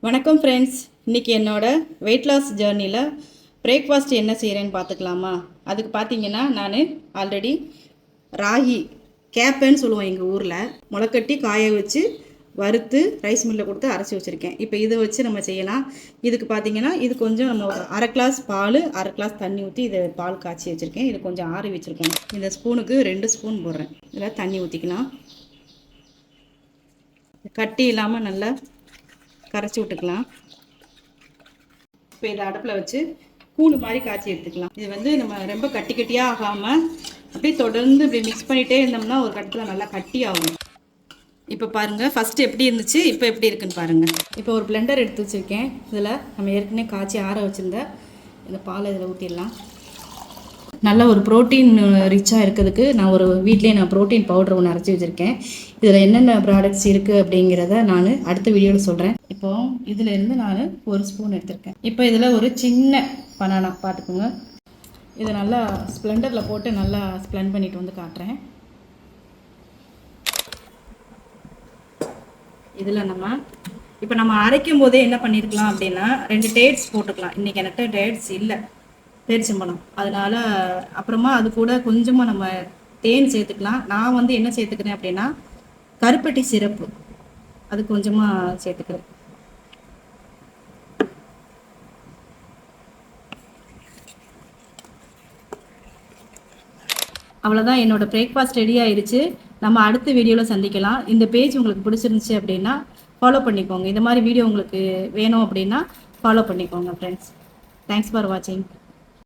வணக்கம் ஃப்ரெண்ட்ஸ். இன்றைக்கி என்னோட வெயிட் லாஸ் ஜேர்னியில் பிரேக்ஃபாஸ்ட் என்ன செய்கிறேன்னு பார்த்துக்கலாமா? அதுக்கு பார்த்தீங்கன்னா நான் ஆல்ரெடி ராகி கேப்பேன்னு சொல்லுவோம் எங்கள் ஊரில், முளைக்கட்டி காய வச்சு வறுத்து ரைஸ் மில்லில் கொடுத்து அரைச்சி வச்சுருக்கேன். இப்போ இதை வச்சு நம்ம செய்யலாம். இதுக்கு பார்த்தீங்கன்னா இது கொஞ்சம் நம்ம ஒரு அரை கிளாஸ் பால், அரை கிளாஸ் தண்ணி ஊற்றி இதை பால் காய்ச்சி வச்சுருக்கேன். இது கொஞ்சம் ஆறி வச்சுருக்கேன். இந்த ஸ்பூனுக்கு 2 ஸ்பூன் போடுறேன். இதில் தண்ணி ஊற்றிக்கலாம். கட்டி இல்லாமல் நல்லா கரைச்சி விட்டுக்கலாம். இப்போ இதை அடுப்பில் வச்சு கூழ் மாதிரி காய்ச்சி எடுத்துக்கலாம். இது வந்து நம்ம ரொம்ப கட்டி கட்டியாக ஆகாமல் அப்படியே தொடர்ந்து இப்படி மிக்ஸ் பண்ணிகிட்டே இருந்தோம்னா ஒரு கட்டத்தில் நல்லா கட்டி ஆகும். இப்போ பாருங்கள், ஃபஸ்ட்டு எப்படி இருந்துச்சு, இப்போ எப்படி இருக்குன்னு பாருங்கள். இப்போ ஒரு பிளெண்டர் எடுத்து வச்சுருக்கேன். இதில் நம்ம ஏற்கனவே காய்ச்சி ஆற வச்சுருந்த இந்த பாலை இதில் ஊற்றிடலாம். நல்ல ஒரு ப்ரோட்டீன் ரிச்சாக இருக்கிறதுக்கு நான் ஒரு வீட்லேயே நான் ப்ரோட்டீன் பவுடர் ஒன்று அரைச்சி வச்சுருக்கேன். இதில் என்னென்ன ப்ராடக்ட்ஸ் இருக்குது அப்படிங்கிறத நான் அடுத்த வீடியோவில் சொல்கிறேன். இப்போது இதிலேருந்து நான் 1 ஸ்பூன் எடுத்திருக்கேன். இப்போ இதில் ஒரு சின்ன பனானா பார்த்துக்கோங்க. இதை நல்லா ஸ்ப்ளெண்டரில் போட்டு நல்லா ஸ்ப்ளெண்ட் பண்ணிட்டு வந்து காட்டுறேன். இதில் நம்ம அரைக்கும் போதே என்ன பண்ணியிருக்கலாம் அப்படின்னா 2 டேட்ஸ் போட்டுக்கலாம். இன்றைக்கி என்கிட்ட டேட்ஸ் இல்லை, பேரிச்சம்பழம், அதனால் அப்புறமா அது கூட கொஞ்சமாக நம்ம தேன் சேர்த்துக்கலாம். நான் வந்து என்ன சேர்த்துக்கிறேன் அப்படின்னா கருப்பட்டி சிரப்பு, அது கொஞ்சமாக சேர்த்துக்கிறேன். அவ்வளோதான், என்னோடய பிரேக்ஃபாஸ்ட் ரெடி ஆயிடுச்சு. நம்ம அடுத்த வீடியோவில் சந்திக்கலாம். இந்த பேஜ் உங்களுக்கு பிடிச்சிருந்துச்சு அப்படின்னா ஃபாலோ பண்ணிக்கோங்க. இந்த மாதிரி வீடியோ உங்களுக்கு வேணும் அப்படின்னா ஃபாலோ பண்ணிக்கோங்க ஃப்ரெண்ட்ஸ். தேங்க்ஸ் ஃபார் வாட்சிங்.